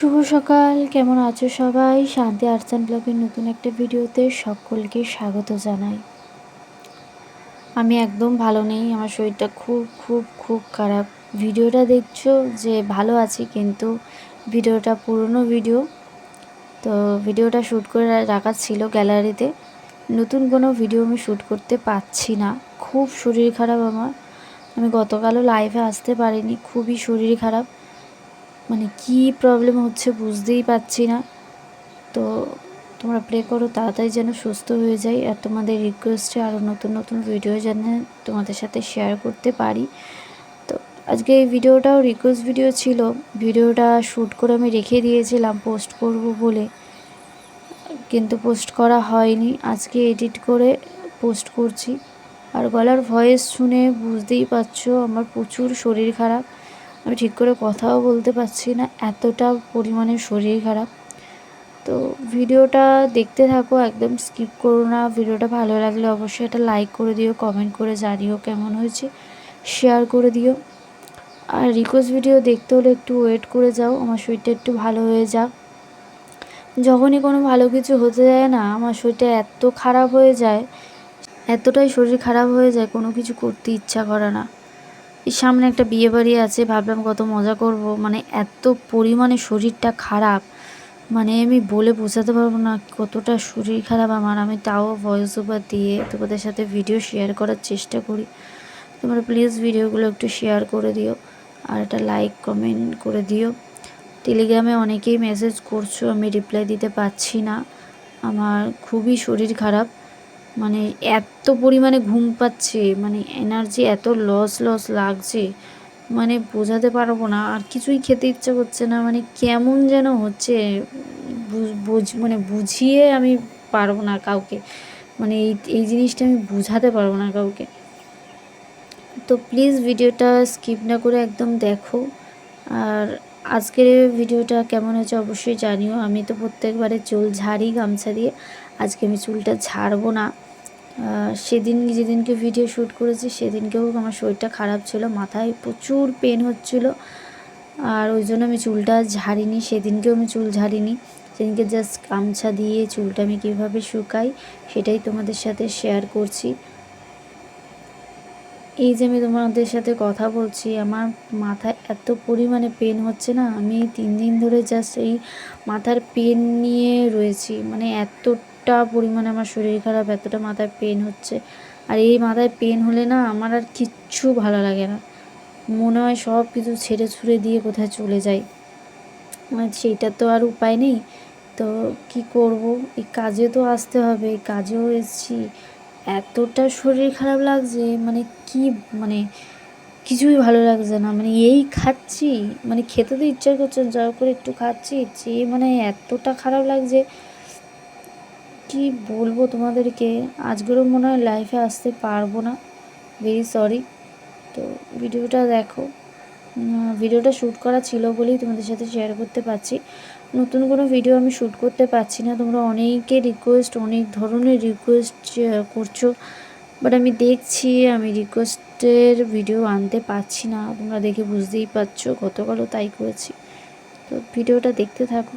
শুভ সকাল, কেমন আছো সবাই? শান্তি আর্টস অ্যান্ড ব্লগের নতুন একটা ভিডিওতে সকলকে স্বাগত জানাই। আমি একদম ভালো নেই, আমার শরীরটা খুব খুব খুব খারাপ। ভিডিওটা দেখছো যে ভালো আছি, কিন্তু ভিডিওটা পুরনো ভিডিও। তো ভিডিওটা শ্যুট করে রাখা ছিল গ্যালারিতে। নতুন কোনো ভিডিও আমি শ্যুট করতে পারছি না, খুব শরীর খারাপ আমার। আমি গতকালও লাইভে আসতে পারিনি, খুবই শরীর খারাপ। মানে কী প্রবলেম হচ্ছে বুঝতেই পারছি না। তো তোমরা প্রে করো তাড়াতাড়ি যেন সুস্থ হয়ে যাই, আর তোমাদের রিকোয়েস্টে আরও নতুন নতুন ভিডিও যেন তোমাদের সাথে শেয়ার করতে পারি। তো আজকে এই ভিডিওটাও রিকোয়েস্ট ভিডিও ছিল। ভিডিওটা শ্যুট করে আমি রেখে দিয়েছিলাম পোস্ট করব বলে, কিন্তু পোস্ট করা হয়নি। আজকে এডিট করে পোস্ট করছি। আর গলার ভয়েস শুনে বুঝতেই পারছো আমার প্রচুর শরীর খারাপ। আমি ঠিক করে কথাও বলতে পারছি না, এতটা পরিমাণে শরীর খারাপ। তো ভিডিওটা দেখতে থাকো, একদম স্কিপ করো না। ভিডিওটা ভালো লাগলে অবশ্যই একটা লাইক করে দিও, কমেন্ট করে জানিও কেমন হয়েছে, শেয়ার করে দিও। আর রিকোয়েস্ট ভিডিও দেখতে হলে একটু ওয়েট করে যাও, আমার শরীরটা একটু ভালো হয়ে যাক। যখনই কোনো ভালো কিছু হতে যায় না, আমার শরীরটা এত খারাপ হয়ে যায়, এতটাই শরীর খারাপ হয়ে যায়, কোনো কিছু করতে ইচ্ছা করে না। এই সামনে একটা বিয়ে বাড়ি আছে, ভাবলাম কত মজা করব, মানে এত পরিমাণে শরীরটা খারাপ, মানে আমি বলে বোঝাতে পারবো না কতটা শরীর খারাপ আমার। আমি তাও ভয়েস ওভার দিয়ে তোমাদের সাথে ভিডিও শেয়ার করার চেষ্টা করি। তোমরা প্লিজ ভিডিওগুলো একটু শেয়ার করে দিও, আর একটা লাইক কমেন্ট করে দিও। টেলিগ্রামে অনেকেই মেসেজ করছো, আমি রিপ্লাই দিতে পারছি না। আমার খুবই শরীর খারাপ, মানে এত পরিমাণে ঘুম পাচ্ছে, মানে এনার্জি এত লস লাগছে, মানে বোঝাতে পারবো না। আর কিছুই খেতে ইচ্ছা করছে না, মানে কেমন যেন হচ্ছে, মানে বুঝিয়ে আমি পারবো না কাউকে, মানে এই জিনিসটা আমি বুঝাতে পারবো না কাউকে। তো প্লিজ ভিডিওটা স্কিপ না করে একদম দেখো। আর আজকের ভিডিওটা কেমন হয়েছে অবশ্যই জানিও। আমি তো প্রত্যেকবারে চুল ঝাড়ি গামছা দিয়ে, আজকে আমি চুলটা ঝাড়বো না। যেদিনকে ভিডিও শ্যুট করেছি সেদিনকেও আমার শরীরটা খারাপ ছিল, মাথায় প্রচুর পেন হচ্ছিল, আর ওই জন্য আমি চুলটা ঝাড়িনি। সেদিনকেও আমি চুল ঝাড়িনি, সেদিনকে জাস্ট গামছা দিয়ে চুলটা আমি কীভাবে শুকাই সেটাই তোমাদের সাথে শেয়ার করছি। এই যে আমি তোমাদের সাথে কথা বলছি, আমার মাথায় এত পরিমাণে পেন হচ্ছে না, আমি 3 দিন ধরে জাস্ট এই মাথার পেন নিয়ে রয়েছি, মানে এতটা পরিমাণে আমার শরীর খারাপ, এতটা মাথায় পেন হচ্ছে। আর এই মাথায় পেন হলে না আমার আর কিচ্ছু ভালো লাগে না, মনে হয় সব কিছু ছেড়ে ছুড়ে দিয়ে কোথায় চলে যাই। সেইটা তো আর উপায় নেই। তো কি করব, এই কাজে তো আসতে হবে, এই কাজেও এসেছি। এতটা শরীর খারাপ লাগছে, মানে কি, মানে কিছুই ভালো লাগছে না, মানে এই খাচ্ছি, মানে খেতে তো ইচ্ছা করছে, যা করে একটু খাচ্ছি, চেয়ে মানে এতটা খারাপ লাগছে, কি বলবো তোমাদেরকে। আজকেরও মনে হয় লাইফে আসতে পারবো না, ভেরি সরি। তো ভিডিওটা দেখো। ভিডিওটা শ্যুট করা ছিল বলেই তোমাদের সাথে শেয়ার করতে পারছি, নতুন কোনো ভিডিও আমি শ্যুট করতে পারছি না। তোমরা অনেকে রিকোয়েস্ট, অনেক ধরনের রিকোয়েস্ট করছো, বাট আমি দেখছি আমি রিকোয়েস্টের ভিডিও আনতে পারছি না, তোমরা দেখে বুঝতেই পারছো, গতকালও তাই করেছি। তো ভিডিওটা দেখতে থাকো।